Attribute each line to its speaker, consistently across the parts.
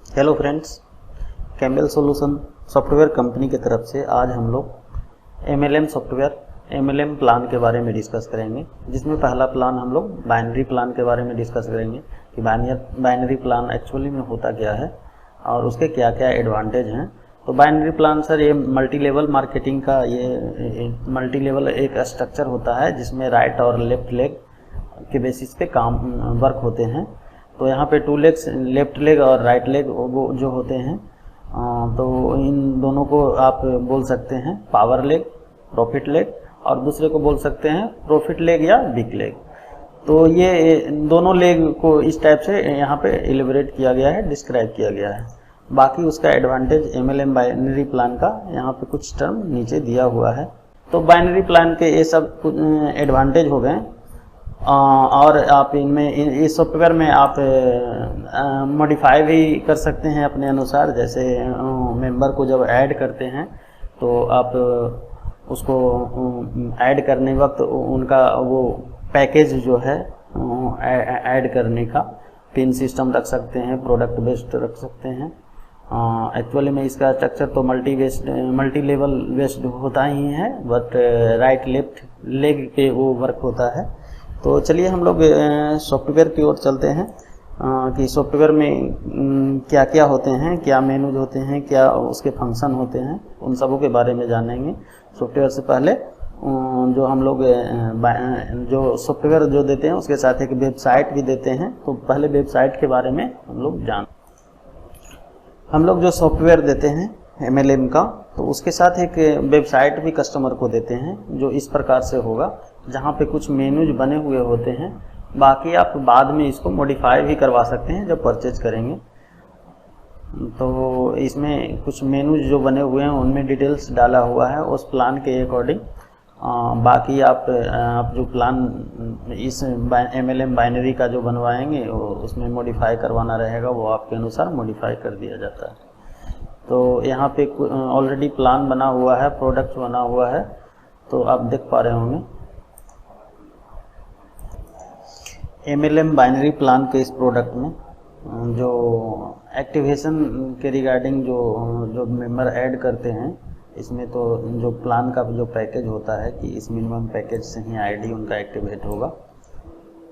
Speaker 1: Hello friends, Campbell solution software company की तरफ से आज हम लोग एमएलएम सॉफ्टवेयर एमएलएम प्लान के बारे में डिस्कस करेंगे। जिसमें पहला प्लान हम लोग बाइनरी प्लान के बारे में डिस्कस करेंगे कि बाइनरी प्लान एक्चुअली में होता क्या है और उसके क्या क्या एडवांटेज हैं। तो बाइनरी प्लान सर ये मल्टी लेवल मार्केटिंग का ये मल्टी लेवल एक स्ट्रक्चर होता है जिसमें राइट और लेफ्ट लेग के बेसिस पे काम वर्क होते हैं। तो यहाँ पे 2 लेग्स, लेफ्ट लेग और राइट लेग वो जो होते हैं, तो इन दोनों को आप बोल सकते हैं पावर लेग, प्रॉफिट लेग, और दूसरे को बोल सकते हैं प्रॉफिट लेग या बिग लेग। तो ये दोनों लेग को इस टाइप से यहाँ पे एलिब्रेट किया गया है, डिस्क्राइब किया गया है। बाकी उसका एडवांटेज एमएलएम बाइनरी प्लान का यहाँ पे कुछ टर्म नीचे दिया हुआ है। तो बाइनरी प्लान के ये सब एडवांटेज हो गए। और आप इनमें इस सॉफ्टवेयर में आप मॉडिफाई भी कर सकते हैं अपने अनुसार। जैसे मेंबर को जब ऐड करते हैं तो आप उसको ऐड करने वक्त उनका वो पैकेज जो है ऐड करने का पिन सिस्टम रख सकते हैं, प्रोडक्ट बेस्ड रख सकते हैं। एक्चुअली में इसका स्ट्रक्चर तो मल्टी लेवल बेस्ड होता ही है, बट राइट लेफ्ट लेग पे वो वर्क होता है। तो चलिए हम लोग सॉफ्टवेयर की ओर चलते हैं कि सॉफ्टवेयर में क्या क्या होते हैं, क्या मेनूज होते हैं, क्या उसके फंक्शन होते हैं, उन सबों के बारे में जानेंगे। सॉफ्टवेयर से पहले जो हम लोग जो सॉफ्टवेयर जो देते हैं उसके साथ एक वेबसाइट भी देते हैं। तो पहले वेबसाइट के बारे में हम लोग जो सॉफ्टवेयर देते हैं एमएलएम का, तो उसके साथ एक वेबसाइट भी कस्टमर को देते हैं जो इस प्रकार से होगा, जहाँ पे कुछ मेनूज बने हुए होते हैं। बाकी आप बाद में इसको मॉडिफाई भी करवा सकते हैं जब परचेज करेंगे। तो इसमें कुछ मेनूज जो बने हुए हैं उनमें डिटेल्स डाला हुआ है उस प्लान के अकॉर्डिंग। बाकी आप जो प्लान इस एमएलएम बाइनरी का जो बनवाएंगे उसमें मॉडिफाई करवाना रहेगा, वो आपके अनुसार मॉडिफाई कर दिया जाता है। तो यहाँ पे ऑलरेडी प्लान बना हुआ है, प्रोडक्ट बना हुआ है, तो आप देख पा रहे होंगे। एमएलएम बाइनरी प्लान के इस प्रोडक्ट में जो एक्टिवेशन के रिगार्डिंग जो मेंबर ऐड करते हैं, इसमें तो जो प्लान का जो पैकेज होता है कि इस मिनिमम पैकेज से ही आईडी उनका एक्टिवेट होगा।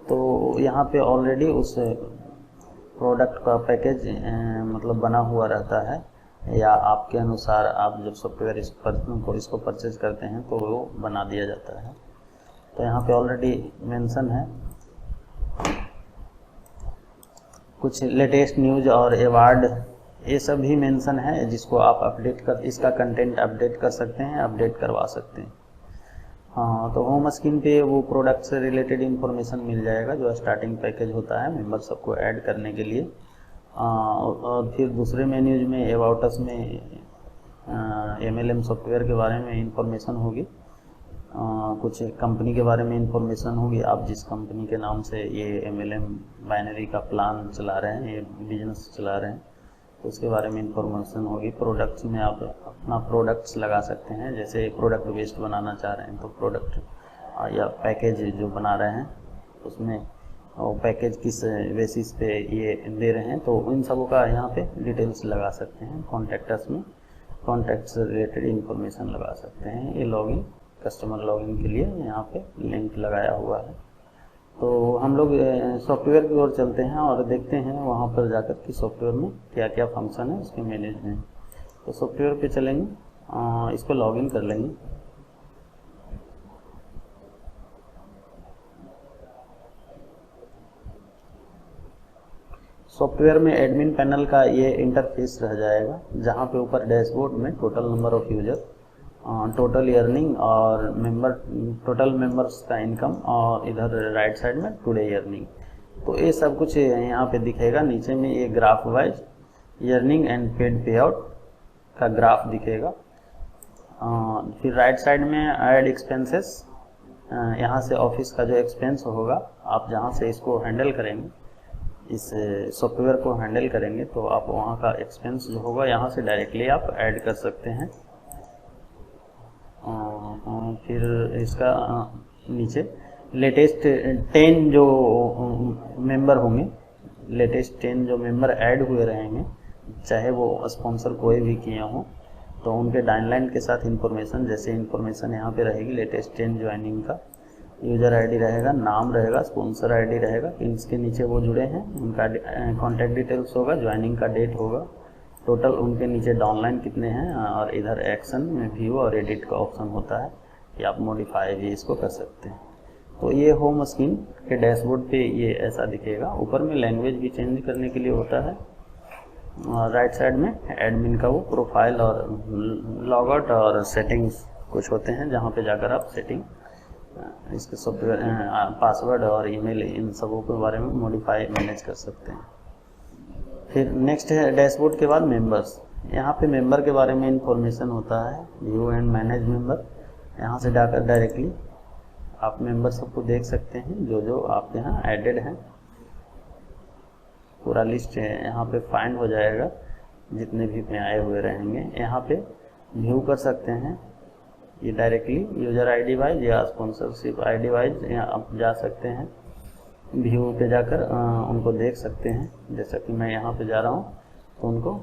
Speaker 1: तो यहाँ पे ऑलरेडी उस प्रोडक्ट का पैकेज मतलब बना हुआ रहता है, या आपके अनुसार आप जब सॉफ्टवेयर इसको परचेज करते हैं तो वो बना दिया जाता है। तो यहाँ पे ऑलरेडी मेंशन है कुछ लेटेस्ट न्यूज और अवार्ड, ये सब भी मेंशन है जिसको आप इसका कंटेंट अपडेट कर सकते हैं, अपडेट करवा सकते हैं। हाँ, तो होम स्क्रीन पे वो प्रोडक्ट से रिलेटेड इंफॉर्मेशन मिल जाएगा जो स्टार्टिंग पैकेज होता है मेंबर सबको ऐड करने के लिए। और फिर दूसरे मेन्यूज में अबाउट अस में एमएलएम सॉफ्टवेयर के बारे में इंफॉर्मेशन होगी, कुछ कंपनी के बारे में इंफॉर्मेशन होगी, आप जिस कंपनी के नाम से ये एमएलएम बाइनरी का प्लान चला रहे हैं, ये बिजनेस चला रहे हैं, तो उसके बारे में इंफॉर्मेशन होगी। प्रोडक्ट्स में आप अपना प्रोडक्ट्स लगा सकते हैं, जैसे प्रोडक्ट बेस्ड बनाना चाह रहे हैं तो प्रोडक्ट या पैकेज जो बना रहे हैं उसमें वो पैकेज किस बेसिस पे ये दे रहे हैं, तो इन सबों का यहाँ पे डिटेल्स लगा सकते हैं। कॉन्टैक्ट्स में कॉन्टैक्ट से रिलेटेड इंफॉर्मेशन लगा सकते हैं। ये लॉगिन, कस्टमर लॉगिन के लिए यहाँ पे लिंक लगाया हुआ है। तो हम लोग सॉफ्टवेयर की ओर चलते हैं और देखते हैं वहाँ पर जाकर कि सॉफ्टवेयर में क्या क्या फंक्शन है उसके मैनेजमेंट। तो सॉफ्टवेयर पे चलेंगे, इसको लॉगिन कर लेंगे। सॉफ्टवेयर में एडमिन पैनल का ये इंटरफेस रह जाएगा, जहाँ पे ऊपर डैशबोर्ड में total number of user, total earning और टोटल मेंबर्स का इनकम, और इधर राइट साइड में टुडे अर्निंग। तो ये सब कुछ यहाँ पे दिखेगा। नीचे में ये graph wise earning and paid पे आउट का ग्राफ दिखेगा। फिर राइट साइड में ऐड एक्सपेंसेस, यहाँ से ऑफिस का जो एक्सपेंस होगा, आप जहाँ से इसको हैंडल करेंगे, इस सॉफ्टवेयर को हैंडल करेंगे, तो आप वहाँ का एक्सपेंस जो होगा यहाँ से डायरेक्टली आप ऐड कर सकते हैं। फिर इसका नीचे लेटेस्ट 10 जो मेंबर होंगे, लेटेस्ट 10 जो मेंबर ऐड हुए रहेंगे, चाहे वो स्पॉन्सर कोई भी किए हों, तो उनके डाउनलाइन के साथ इंफॉर्मेशन, जैसे इंफॉर्मेशन यहाँ पे रहेगी लेटेस्ट 10 ज्वाइनिंग का, यूज़र आईडी रहेगा, नाम रहेगा, स्पॉन्सर आईडी रहेगा, इसके नीचे वो जुड़े हैं उनका कॉन्टैक्ट डिटेल्स होगा, ज्वाइनिंग का डेट होगा, टोटल उनके नीचे डाउनलाइन कितने हैं, और इधर एक्शन में व्यू और एडिट का ऑप्शन होता है कि आप मॉडिफाई भी इसको कर सकते हैं। तो ये होम स्क्रीन के डैशबोर्ड पे ये ऐसा दिखेगा। ऊपर में लैंग्वेज भी चेंज करने के लिए होता है, और राइट साइड में एडमिन का वो प्रोफाइल और लॉगआउट और सेटिंग्स कुछ होते हैं, जहाँ पे जाकर आप सेटिंग इसके सॉफ्टवेयर पासवर्ड और ईमेल इन सबों के बारे में मॉडिफाई मैनेज कर सकते हैं। फिर नेक्स्ट है डैशबोर्ड के बाद मेंबर्स। यहाँ पे मेंबर के बारे में इंफॉर्मेशन होता है, व्यू एंड मैनेज मेंबर। यहाँ से जाकर डायरेक्टली आप मेंबर सबको देख सकते हैं जो जो आपके यहाँ एडेड हैं, पूरा लिस्ट है यहाँ पे फाइंड हो जाएगा, जितने भी में आए हुए रहेंगे। यहाँ पे व्यू कर सकते हैं, ये डायरेक्टली यूज़र आईडी वाइज या स्पॉन्सरशिप आईडी वाइज यहाँ आप जा सकते हैं, व्यू पे जाकर उनको देख सकते हैं। जैसा कि मैं यहाँ पे जा रहा हूँ तो उनको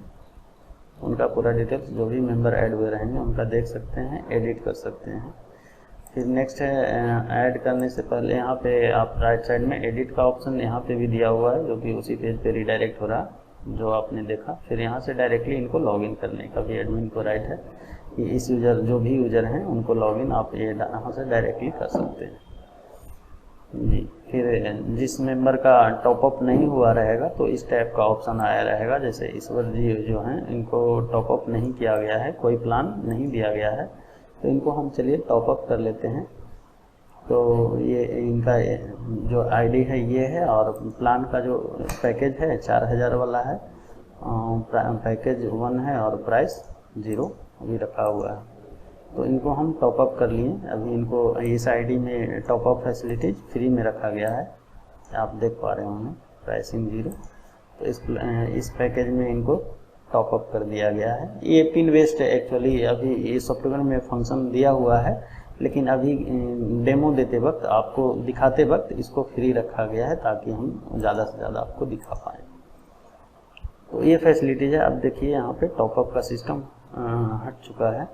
Speaker 1: उनका पूरा डिटेल्स जो भी मेंबर ऐड हुए रहेंगे उनका देख सकते हैं, एडिट कर सकते हैं। फिर नेक्स्ट है ऐड करने से पहले यहाँ पे आप राइट साइड में एडिट का ऑप्शन यहाँ पे भी दिया हुआ है, जो कि उसी पेज पे रिडायरेक्ट हो रहा है जो आपने देखा। फिर यहाँ से डायरेक्टली इनको लॉगिन करने का भी एडमिन को राइट है कि इस यूज़र जो भी यूज़र हैं उनको लॉगिन आप ये यहाँ से डायरेक्टली कर सकते हैं जी। फिर जिस मेंबर का टॉपअप नहीं हुआ रहेगा तो इस टाइप का ऑप्शन आया रहेगा, जैसे ईश्वर जी जो हैं इनको टॉपअप नहीं किया गया है, कोई प्लान नहीं दिया गया है, तो इनको हम चलिए टॉपअप कर लेते हैं। तो ये इनका जो आईडी है ये है, और प्लान का जो पैकेज है 4000 वाला है, पैकेज 1 है और प्राइस 0 अभी रखा हुआ है। तो इनको हम टॉपअप कर लिए। अभी इनको इस आईडी में टॉपअप फैसिलिटीज फ्री में रखा गया है, आप देख पा रहे होंगे, प्राइसिंग 0। तो इस पैकेज में इनको टॉपअप कर दिया गया है। ये पिन वेस्ट है एक्चुअली, अभी ये सॉफ्टवेयर में फंक्शन दिया हुआ है, लेकिन अभी डेमो देते वक्त आपको दिखाते वक्त इसको फ्री रखा गया है ताकि हम ज़्यादा से ज़्यादा आपको दिखा पाएँ। तो ये फैसिलिटीज है। अब देखिए यहाँ पे टॉपअप का सिस्टम हट चुका है,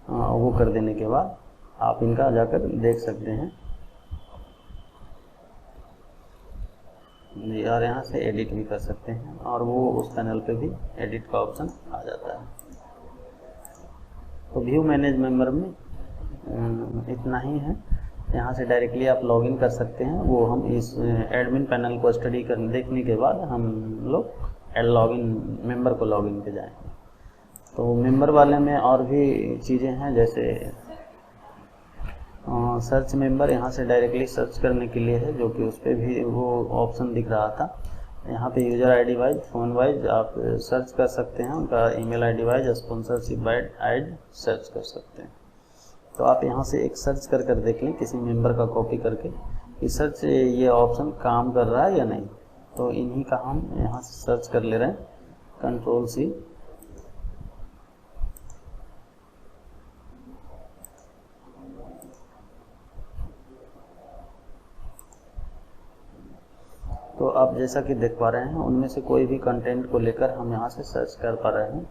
Speaker 1: वो कर देने के बाद आप इनका जाकर देख सकते हैं जी, और यहाँ से एडिट भी कर सकते हैं, और वो उस पैनल पे भी एडिट का ऑप्शन आ जाता है। तो व्यू मैनेज मेंबर में इतना ही है। यहाँ से डायरेक्टली आप लॉगिन कर सकते हैं। वो हम इस एडमिन पैनल को स्टडी कर देखने के बाद हम लोग लॉगिन मेंबर को लॉगिन पे जाएंगे। तो मेंबर वाले में और भी चीज़ें हैं, जैसे सर्च मेंबर यहाँ से डायरेक्टली सर्च करने के लिए है, जो कि उस पर भी वो ऑप्शन दिख रहा था। यहाँ पे user ID wise, phone wise आप सर्च कर सकते हैं, उनका email ID wise, sponsorship wise search कर सकते हैं। तो आप यहाँ से एक सर्च कर देख लें किसी मेंबर का कॉपी करके कि सर्च ये ऑप्शन काम कर रहा है या नहीं। तो इन्हीं का हम यहाँ से सर्च कर ले रहे हैं, Ctrl+C। तो आप जैसा कि देख पा रहे हैं उनमें से कोई भी कंटेंट को लेकर हम यहाँ से सर्च कर पा रहे हैं।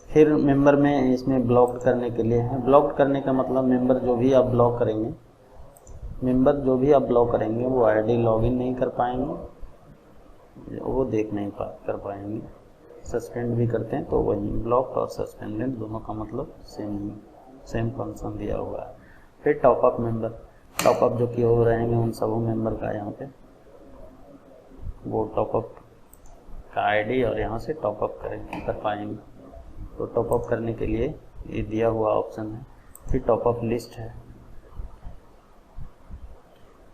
Speaker 1: फिर मेंबर में इसमें ब्लॉक करने के लिए है। ब्लॉक करने का मतलब मेंबर जो भी आप ब्लॉक करेंगे वो आईडी लॉगिन नहीं कर पाएंगे, वो देख नहीं कर पाएंगे। सस्पेंड भी करते हैं तो वही ब्लॉक और सस्पेंडेड दोनों का मतलब सेम फंक्शन दिया हुआ है। फिर टॉपअप मेंबर, टॉपअप जो किए हुए रहेंगे उन सब मेंबर का यहाँ पे वो टॉपअप का आईडी और यहाँ से टॉपअप कर पाएंगे। तो टॉपअप करने के लिए ये दिया हुआ ऑप्शन है। फिर टॉपअप लिस्ट है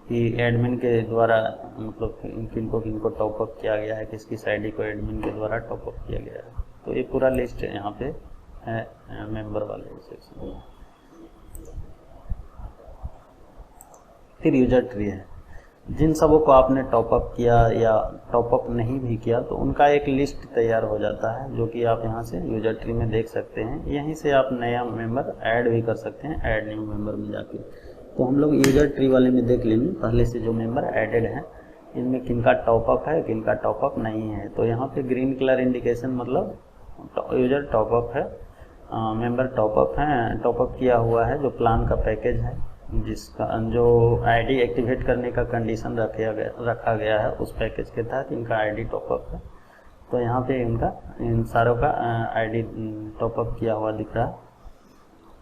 Speaker 1: कि एडमिन के द्वारा मतलब किनको टॉपअप किया गया है, किस आईडी को एडमिन के द्वारा टॉपअप किया गया है। तो ये पूरा लिस्ट यहाँ पे है मेंबर वाले सेक्शन में। फिर यूजर ट्री है, जिन सबों को आपने टॉपअप किया या टॉपअप नहीं भी किया तो उनका एक लिस्ट तैयार हो जाता है, जो कि आप यहाँ से यूजर ट्री में देख सकते हैं। यहीं से आप नया मेंबर ऐड भी कर सकते हैं, ऐड न्यू मेंबर में जाके। तो हम लोग यूजर ट्री वाले में देख लेंगे पहले से जो मेंबर एडेड हैं इनमें किनका टॉपअप है किनका टॉपअप नहीं है। तो यहाँ पे ग्रीन कलर इंडिकेशन मतलब यूजर टॉपअप है, मेंबर टॉपअप हैं, टॉपअप किया हुआ है जो प्लान का पैकेज है जिसका जो आईडी एक्टिवेट करने का कंडीशन रखा गया है उस पैकेज के तहत इनका आईडी टॉपअप है। तो यहाँ पे इनका इन सारों का आईडी टॉपअप किया हुआ दिख रहा है।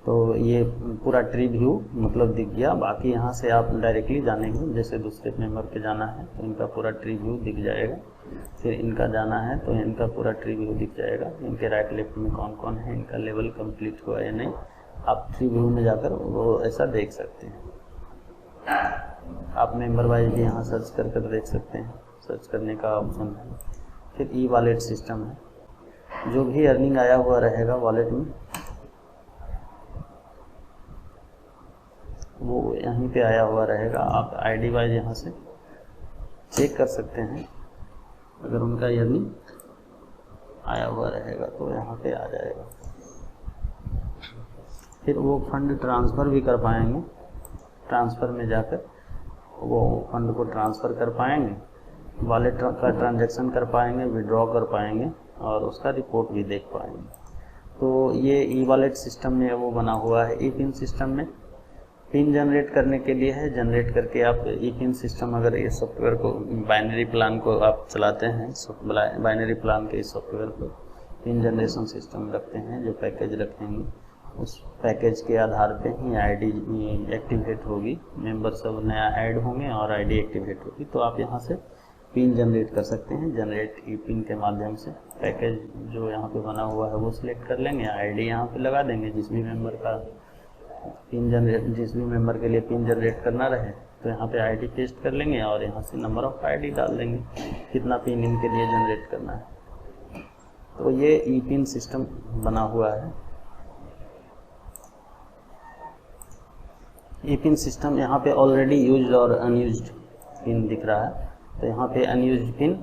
Speaker 1: तो ये पूरा ट्री व्यू मतलब दिख गया। बाकी यहाँ से आप डायरेक्टली जानेंगे, जैसे दूसरे मेंबर पे जाना है तो इनका पूरा ट्री व्यू दिख जाएगा, फिर इनका जाना है तो इनका पूरा ट्री व्यू दिख जाएगा, इनके राइट लेफ्ट में कौन कौन है, इनका लेवल कंप्लीट हुआ या नहीं, आप ट्री व्यू में जाकर वो ऐसा देख सकते हैं। आप मेंबर वाइज भी यहाँ सर्च कर देख सकते हैं, सर्च करने का ऑप्शन है। फिर ई वॉलेट सिस्टम है, जो भी अर्निंग आया हुआ रहेगा वॉलेट में वो यहीं पे आया हुआ रहेगा। आप आईडी वाइज यहाँ से चेक कर सकते हैं, अगर उनका अर्निंग आया हुआ रहेगा तो यहाँ पे आ जाएगा। फिर वो फंड ट्रांसफ़र भी कर पाएंगे, ट्रांसफ़र में जाकर वो फंड को ट्रांसफ़र कर पाएंगे, वॉलेट का ट्रांजैक्शन कर पाएंगे, विड्रॉ कर पाएंगे और उसका रिपोर्ट भी देख पाएंगे। तो ये ई वॉलेट सिस्टम में वो बना हुआ है। ई पिन सिस्टम में पिन जनरेट करने के लिए है, जनरेट करके आप ई पिन सिस्टम अगर ये सॉफ्टवेयर को बाइनरी प्लान को आप चलाते हैं, बाइनरी प्लान के इस सॉफ्टवेयर को पिन जनरेशन सिस्टम रखते हैं, जो पैकेज रखेंगे उस पैकेज के आधार पे ही आईडी एक्टिवेट होगी, मेंबर सब नया ऐड होंगे और आईडी एक्टिवेट होगी। तो आप यहाँ से पिन जनरेट कर सकते हैं, जनरेट ई पिन के माध्यम से पैकेज जो यहाँ पे बना हुआ है वो सिलेक्ट कर लेंगे, आईडी यहाँ पे लगा देंगे, जिस भी मेंबर के लिए पिन जनरेट करना रहे तो यहाँ पे आईडी पेस्ट कर लेंगे और यहाँ से नंबर ऑफ आईडी डाल देंगे, कितना पिन इनके लिए जनरेट करना है। तो ये ई पिन सिस्टम बना हुआ है। ई पिन सिस्टम यहाँ पे ऑलरेडी यूज्ड और अनयूज्ड पिन दिख रहा है। तो यहाँ पे अनयूज्ड पिन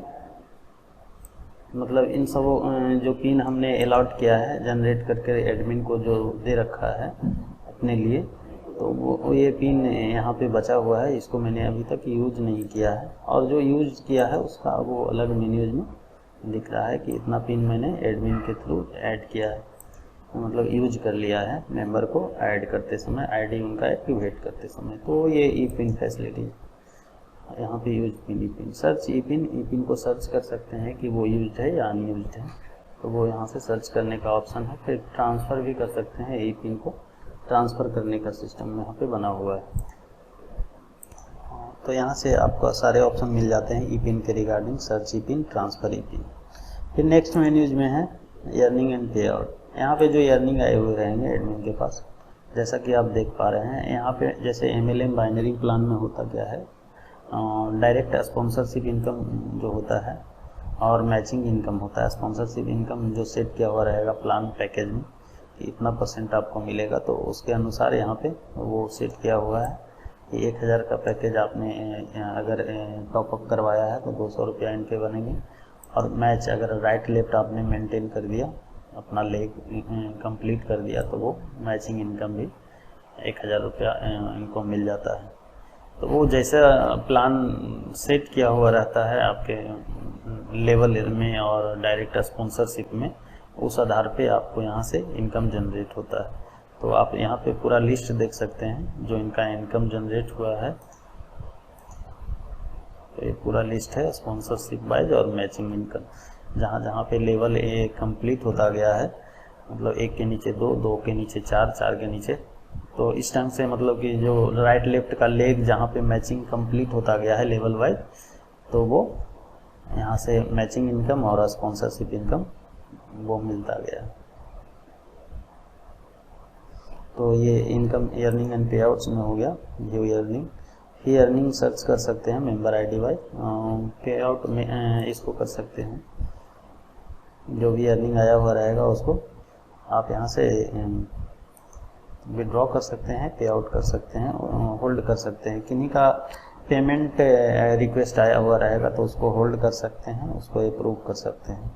Speaker 1: मतलब इन सब जो पिन हमने अलॉट किया है जनरेट करके एडमिन को जो दे रखा है अपने लिए, तो वो ये पिन यहाँ पे बचा हुआ है, इसको मैंने अभी तक यूज नहीं किया है। और जो यूज किया है उसका वो अलग मेन्यूज में दिख रहा है कि इतना पिन मैंने एडमिन के थ्रू ऐड किया है, मतलब यूज कर लिया है मेंबर को ऐड करते समय, आईडी उनका एक्टिवेट करते समय। तो ये ई पिन फैसिलिटी यहाँ पे यूज पिन, ई पिन सर्च ई पिन को सर्च कर सकते हैं कि वो यूज्ड है या अनयूज्ड है, तो वो यहाँ से सर्च करने का ऑप्शन है। फिर ट्रांसफ़र भी कर सकते हैं, ई पिन को ट्रांसफ़र करने का सिस्टम यहाँ पे बना हुआ है। तो यहाँ से आपको सारे ऑप्शन मिल जाते हैं ई पिन के रिगार्डिंग, सर्च ई पिन, ट्रांसफ़र ई पिन। फिर नेक्स्ट मेन्यूज में है अर्निंग एंड पे आउट। यहाँ पे जो अर्निंग आए हुए रहेंगे एडमिन के पास, जैसा कि आप देख पा रहे हैं यहाँ पे जैसे MLM बाइनरी प्लान में होता क्या है, डायरेक्ट स्पॉन्सरशिप इनकम जो होता है और मैचिंग इनकम होता है। स्पॉन्सरशिप इनकम जो सेट किया हुआ रहेगा प्लान पैकेज में कि इतना % आपको मिलेगा, तो उसके अनुसार यहाँ पे वो सेट किया हुआ है कि 1000 का पैकेज आपने अगर टॉपअप करवाया है तो 200 रुपया इनके बनेंगे, और मैच अगर राइट लेफ्ट आपने मेंटेन कर दिया, अपना लेग कंप्लीट कर दिया, तो वो मैचिंग इनकम भी 1000 रुपया इनको मिल जाता है। तो वो जैसा प्लान सेट किया हुआ रहता है आपके लेवल में और डायरेक्ट स्पॉन्सरशिप में, उस आधार पे आपको यहाँ से इनकम जनरेट होता है। तो आप यहाँ पे पूरा लिस्ट देख सकते हैं जो इनका इनकम जनरेट हुआ है। तो ये पूरा लिस्ट है स्पॉन्सरशिप वाइज और मैचिंग इनकम। जहाँ जहाँ पे लेवल ए कंप्लीट होता गया है, मतलब 1 के नीचे 2, 2 के नीचे 4, 4 के नीचे, तो इस टाइम से मतलब कि जो राइट लेफ्ट का लेग जहाँ पे मैचिंग कंप्लीट होता गया है लेवल वाइज, तो वो यहाँ से मैचिंग इनकम और स्पॉन्सरशिप इनकम वो मिलता गया। तो ये इनकम अर्निंग एंड पे आउट्स में हो गया। व्यू अर्निंग, फी अर्निंग सर्च कर सकते हैं मेंबर आईडी वाइज, पे आउट में इसको कर सकते हैं, जो भी अर्निंग आया हुआ रहेगा उसको आप यहाँ से विड्रॉ कर सकते हैं, पे आउट कर सकते हैं, होल्ड कर सकते हैं। किन्हीं का पेमेंट रिक्वेस्ट आया हुआ रहेगा तो उसको होल्ड कर सकते हैं, उसको अप्रूव कर सकते हैं।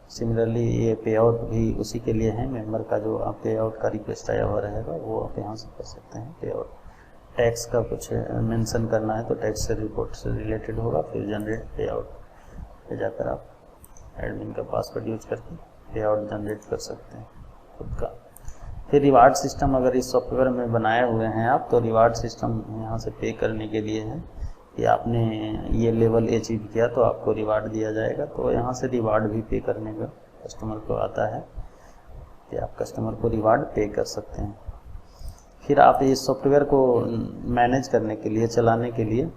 Speaker 1: सिमिलरली ये पे आउट भी उसी के लिए है, मेंबर का जो आप पे आउट का रिक्वेस्ट आया हुआ रहेगा वो आप यहाँ से कर सकते हैं पे आउट। टैक्स का कुछ मेंशन करना है तो टैक्स से रिपोर्ट से रिलेटेड होगा। फिर जनरेट पे आउट पे जाकर आप एडमिन का पासवर्ड यूज करके पे आउट जनरेट कर सकते हैं खुद का। फिर रिवार्ड सिस्टम अगर इस सॉफ्टवेयर में बनाए हुए हैं आप, तो रिवार्ड सिस्टम यहाँ से पे करने के लिए है कि आपने ये लेवल अचीव किया तो आपको रिवार्ड दिया जाएगा। तो यहाँ से रिवार्ड भी पे करने का कस्टमर को आता है कि आप कस्टमर को रिवार्ड पे कर सकते हैं। फिर आप इस सॉफ्टवेयर को मैनेज करने के लिए, चलाने के लिए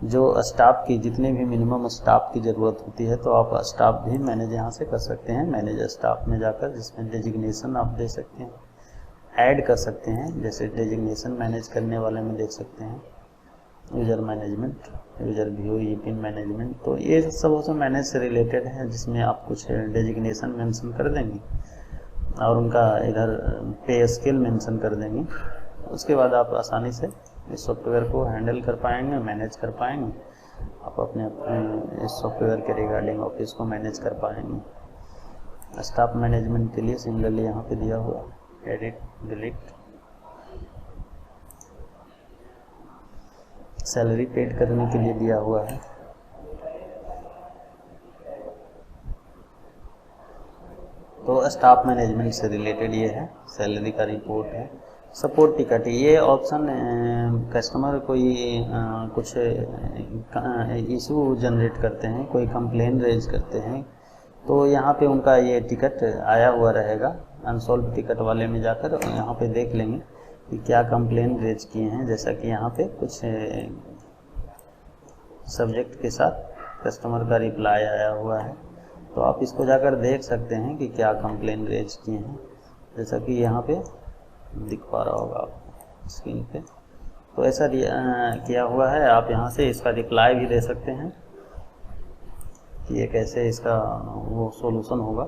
Speaker 1: जो स्टाफ की जितने भी मिनिमम स्टाफ की ज़रूरत होती है तो आप स्टाफ भी मैनेज यहाँ से कर सकते हैं। मैनेज स्टाफ में जाकर जिसमें डेजिग्नेशन आप दे सकते हैं, ऐड कर सकते हैं। जैसे डेजिग्नेशन मैनेज करने वाले में देख सकते हैं user management, user view, ePIN management. तो ये सब उसमें मैनेज से रिलेटेड है, जिसमें आप कुछ डेजिग्नेशन मेंशन कर देंगे और उनका इधर पे स्केल मेंशन कर देंगे। उसके बाद आप आसानी से इस सॉफ्टवेयर को हैंडल कर पाएंगे, मैनेज कर पाएंगे। आप अपने इस सॉफ्टवेयर के रिगार्डिंग ऑफिस को मैनेज कर पाएंगे। स्टाफ मैनेजमेंट के लिए सिमिलरली यहाँ पे दिया हुआ एडिट, डिलीट, सैलरी पेड करने के लिए दिया हुआ है। तो स्टाफ मैनेजमेंट से रिलेटेड ये है, सैलरी का रिपोर्ट है। सपोर्ट टिकट, ये ऑप्शन कस्टमर कोई कुछ इशू जनरेट करते हैं, कोई कंप्लेन रेज करते हैं तो यहाँ पे उनका ये टिकट आया हुआ रहेगा। अनसॉल्व टिकट वाले में जाकर यहाँ पे देख लेंगे कि क्या कंप्लेन रेज किए हैं। जैसा कि यहाँ पे कुछ सब्जेक्ट के साथ कस्टमर का रिप्लाई आया हुआ है, तो आप इसको जाकर देख सकते हैं कि क्या कंप्लेन रेज किए हैं। जैसा कि यहाँ पे दिख पा रहा होगा आपको स्क्रीन पे, तो ऐसा किया हुआ है। आप यहाँ से इसका रिप्लाई भी दे सकते हैं कि ये कैसे इसका वो सॉल्यूशन होगा।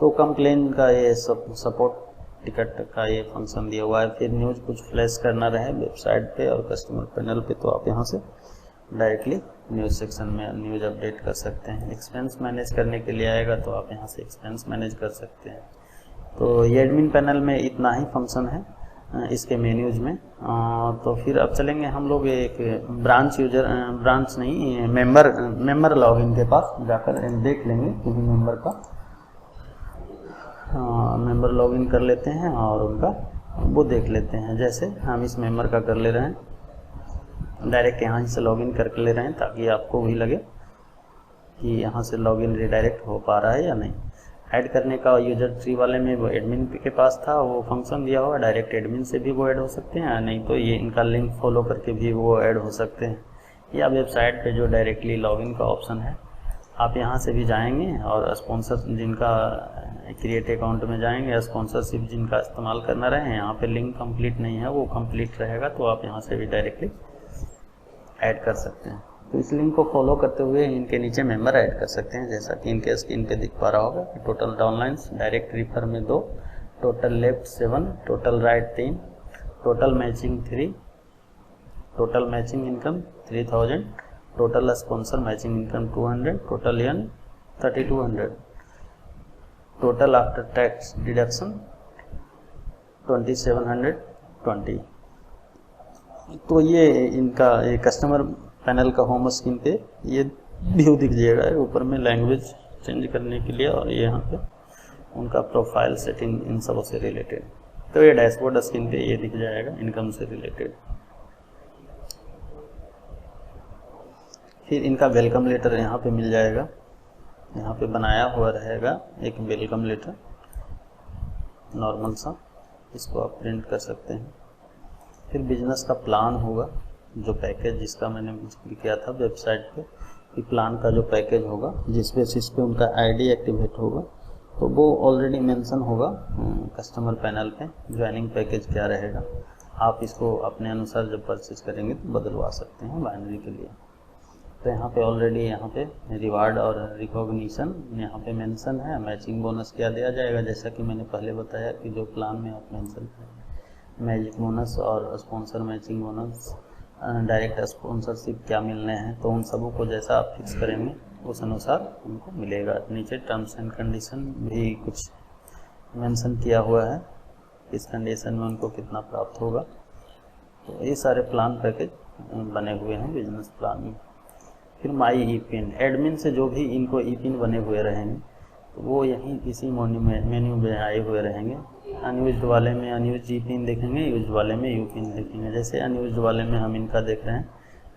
Speaker 1: तो कंप्लेन का ये सपोर्ट टिकट का ये फंक्शन दिया हुआ है। फिर न्यूज़ कुछ फ्लैश करना रहे वेबसाइट पे और कस्टमर पैनल पे, तो आप यहाँ से डायरेक्टली न्यूज़ सेक्शन में न्यूज़ अपडेट कर सकते हैं। एक्सपेंस मैनेज करने के लिए आएगा तो आप यहाँ से एक्सपेंस मैनेज कर सकते हैं। तो ये एडमिन पैनल में इतना ही फंक्शन है इसके मेन्यूज में। तो फिर अब चलेंगे हम लोग एक ब्रांच नहीं, मेंबर लॉगिन के पास जाकर देख लेंगे किसी मेंबर का। मेंबर लॉगिन कर लेते हैं और उनका वो देख लेते हैं। जैसे हम इस मेंबर का कर ले रहे हैं, डायरेक्ट यहाँ से लॉगिन करके ले रहे हैं ताकि आपको भी लगे कि यहाँ से लॉगिन रिडायरेक्ट हो पा रहा है या नहीं। ऐड करने का यूजर ट्री वाले में वो एडमिन के पास था, वो फंक्शन दिया हुआ, डायरेक्ट एडमिन से भी वो ऐड हो सकते हैं, नहीं तो ये इनका लिंक फॉलो करके भी वो ऐड हो सकते हैं। या वेबसाइट पे जो डायरेक्टली लॉगिन का ऑप्शन है, आप यहाँ से भी जाएंगे और स्पॉन्सर जिनका क्रिएट अकाउंट में जाएंगे, स्पॉन्सरशिप जिनका इस्तेमाल करना रहे, यहाँ पे लिंक कंप्लीट नहीं है, वो कंप्लीट रहेगा तो आप यहाँ से भी डायरेक्टली ऐड कर सकते हैं। तो इस लिंक को फॉलो करते हुए इनके नीचे मेंबर ऐड कर सकते हैं। जैसा कि इनके स्क्रीन पे दिख पा रहा होगा कि टोटल डाउनलाइंस डायरेक्ट रिफर में 2, total left 7, total right 3, total matching 3, total matching income 3000, total sponsor matching income 200, total earn 3200, total after tax deduction 2720। तो ये इनका कस्टमर पैनल का होम स्क्रीन पे ये व्यू दिख जाएगा ऊपर में, लैंग्वेज चेंज करने के लिए, और ये यहाँ पे उनका प्रोफाइल सेटिंग इन सबों से रिलेटेड। तो ये डैशबोर्ड स्क्रीन पे ये दिख जाएगा इनकम से रिलेटेड। फिर इनका वेलकम लेटर यहाँ पे मिल जाएगा, यहाँ पे बनाया हुआ रहेगा एक वेलकम लेटर नॉर्मल सा, इसको आप प्रिंट कर सकते हैं। फिर बिजनेस का प्लान होगा, जो पैकेज जिसका मैंने किया था वेबसाइट पे, कि प्लान का जो पैकेज होगा जिस बेसिस पे उनका आईडी एक्टिवेट होगा, तो वो ऑलरेडी मेंशन होगा कस्टमर पैनल पे। ज्वाइनिंग पैकेज क्या रहेगा, आप इसको अपने अनुसार जब परचेज करेंगे तो बदलवा सकते हैं बाइनरी के लिए। तो यहाँ पे ऑलरेडी यहाँ पे रिवार्ड और रिकॉग्निशन यहाँ पे मेंशन है। मैचिंग बोनस क्या दिया जाएगा, जैसा कि मैंने पहले बताया कि जो प्लान में आप मेंशन करेंगे, मैजिक बोनस और sponsor matching bonus, direct sponsorship क्या मिलने हैं, तो उन सबों को जैसा आप फिक्स करेंगे उस अनुसार उनको मिलेगा। नीचे टर्म्स एंड कंडीशन भी कुछ मेंशन किया हुआ है, इस कंडीशन में उनको कितना प्राप्त होगा। तो ये सारे प्लान पैकेज बने हुए हैं बिजनेस प्लान में। फिर माई ई पिन, एडमिन से जो भी इनको ई पिन बने हुए रहेंगे तो वो यहीं इसी मेन्यू में आए हुए रहेंगे। अनयूज्ड वाले में अनयूज्ड ई पिन देखेंगे, यूज वाले में यू पिन देखेंगे। जैसे अनयूज्ड वाले में हम इनका देख रहे हैं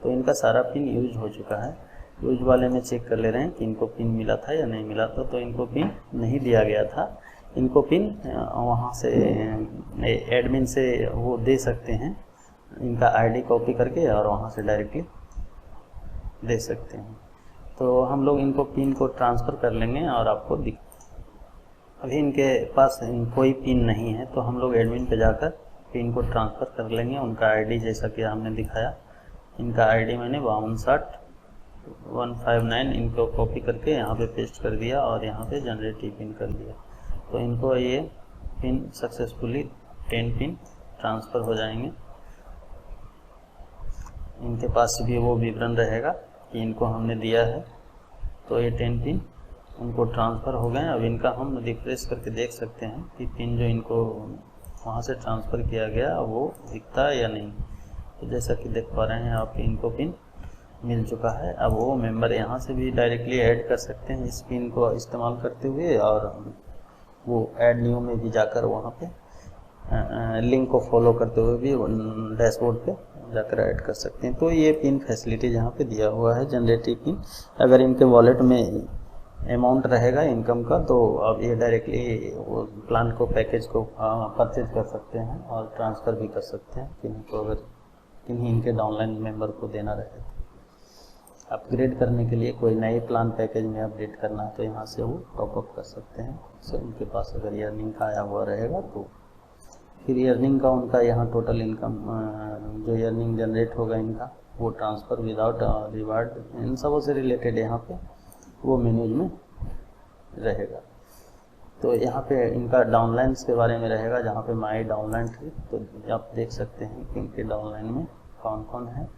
Speaker 1: तो इनका सारा पिन यूज हो चुका है। यूज वाले में चेक कर ले रहे हैं कि इनको पिन मिला था या नहीं मिला था, तो इनको पिन नहीं दिया गया था। इनको पिन वहाँ से एडमिन से वो दे सकते हैं, इनका आईडी कॉपी करके और वहाँ से डायरेक्टली दे सकते हैं। तो हम लोग इनको पिन को ट्रांसफ़र कर लेंगे और आपको अभी इनके पास कोई पिन नहीं है तो हम लोग एडमिन पे जाकर पिन को ट्रांसफ़र कर लेंगे। उनका आईडी जैसा कि हमने दिखाया, इनका आईडी मैंने 52159 इनको कॉपी करके यहाँ पे पेस्ट कर दिया और यहाँ पे जनरेट ई पिन कर दिया। तो इनको ये पिन सक्सेसफुली 10 पिन ट्रांसफ़र हो जाएंगे। इनके पास भी वो विवरण रहेगा कि इनको हमने दिया है। तो ये 10 पिन उनको ट्रांसफ़र हो गए। अब इनका हम रिफ्रेश करके देख सकते हैं कि पिन जो इनको वहाँ से ट्रांसफ़र किया गया वो दिखता है या नहीं। तो जैसा कि देख पा रहे हैं आप, इनको पिन मिल चुका है। अब वो मेंबर यहाँ से भी डायरेक्टली ऐड कर सकते हैं इस पिन को इस्तेमाल करते हुए, और वो ऐड न्यू में भी जाकर वहाँ पे लिंक को फॉलो करते हुए भी डैशबोर्ड पे जाकर ऐड कर सकते हैं। तो ये पिन फैसिलिटी यहाँ पे दिया हुआ है, जनरेटिव पिन। अगर इनके वॉलेट में अमाउंट रहेगा इनकम का तो अब ये डायरेक्टली वो प्लान को पैकेज को परचेज कर सकते हैं और ट्रांसफ़र भी कर सकते हैं किन्हीं को, अगर किन्हीं इनके डाउनलाइन मेंबर को देना रहे। अपग्रेड करने के लिए कोई नए प्लान पैकेज में अपडेट करना है तो यहाँ से वो टॉपअप कर सकते हैं। सो उनके पास अगर अर्निंग का आया हुआ रहेगा तो फिर अर्निंग का उनका यहाँ टोटल इनकम जो अर्निंग जनरेट होगा इनका वो ट्रांसफ़र विदाउट रिवार्ड इन सबों से रिलेटेड यहाँ पे वो मेन्यूज में रहेगा। तो यहाँ पे इनका डाउनलाइंस के बारे में रहेगा, जहाँ पे माई डाउनलाइन ट्री, तो आप देख सकते हैं कि इनके डाउनलाइन में कौन कौन है,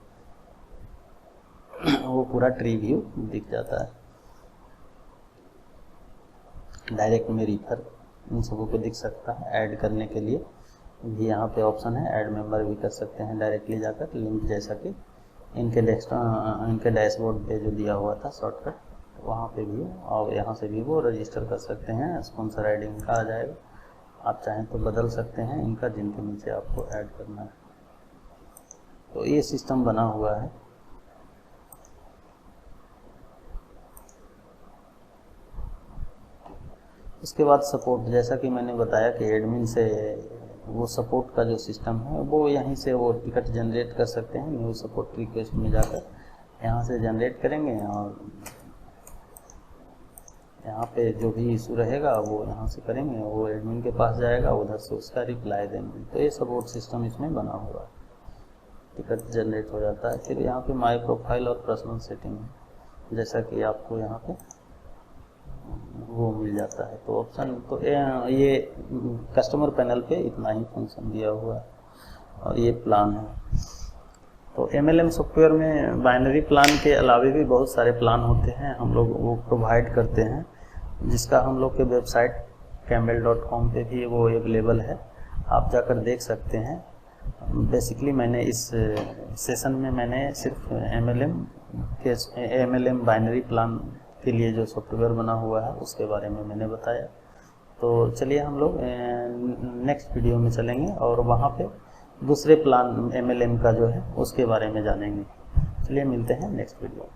Speaker 1: वो पूरा ट्री व्यू दिख जाता है। डायरेक्ट में रिफर इन सबों को दिख सकता है। ऐड करने के लिए भी यहाँ पे ऑप्शन है, ऐड मेंबर भी कर सकते हैं डायरेक्टली जाकर, लिंक जैसा कि इनके डैशबोर्ड पे जो दिया हुआ था शॉर्टकट वहाँ पे भी, और यहाँ से भी वो रजिस्टर कर सकते हैं। स्पॉन्सर आईडी इनका आ जाएगा, आप चाहें तो बदल सकते हैं इनका, जिनके नीचे आपको ऐड करना है। तो ये सिस्टम बना हुआ है। उसके बाद सपोर्ट, जैसा कि मैंने बताया कि एडमिन से वो सपोर्ट का जो सिस्टम है वो यहीं से वो टिकट जनरेट कर सकते हैं। न्यू सपोर्ट रिक्वेस्ट में जाकर यहाँ से जनरेट करेंगे और यहाँ पे जो भी इशू रहेगा वो यहाँ से करेंगे, वो एडमिन के पास जाएगा, उधर से उसका रिप्लाई देंगे। तो ये सपोर्ट सिस्टम इसमें बना हुआ है। टिकट जनरेट हो जाता है। फिर यहाँ पे माई प्रोफाइल और पर्सनल सेटिंग है, जैसा कि आपको यहाँ पे वो मिल जाता है। तो ऑप्शन तो ये कस्टमर पैनल पे इतना ही फंक्शन दिया हुआ है और ये प्लान है। तो MLM सॉफ्टवेयर में बाइनरी प्लान के अलावे भी बहुत सारे प्लान होते हैं, हम लोग वो प्रोवाइड करते हैं, जिसका हम लोग के वेबसाइट camel.com पे भी वो अवेलेबल है, आप जाकर देख सकते हैं। बेसिकली मैंने इस सेशन में मैंने सिर्फ MLM बाइनरी प्लान के लिए जो सॉफ्टवेयर बना हुआ है उसके बारे में मैंने बताया। तो चलिए हम लोग नेक्स्ट वीडियो में चलेंगे और वहाँ पे दूसरे प्लान MLM का जो है उसके बारे में जानेंगे। चलिए मिलते हैं नेक्स्ट वीडियो।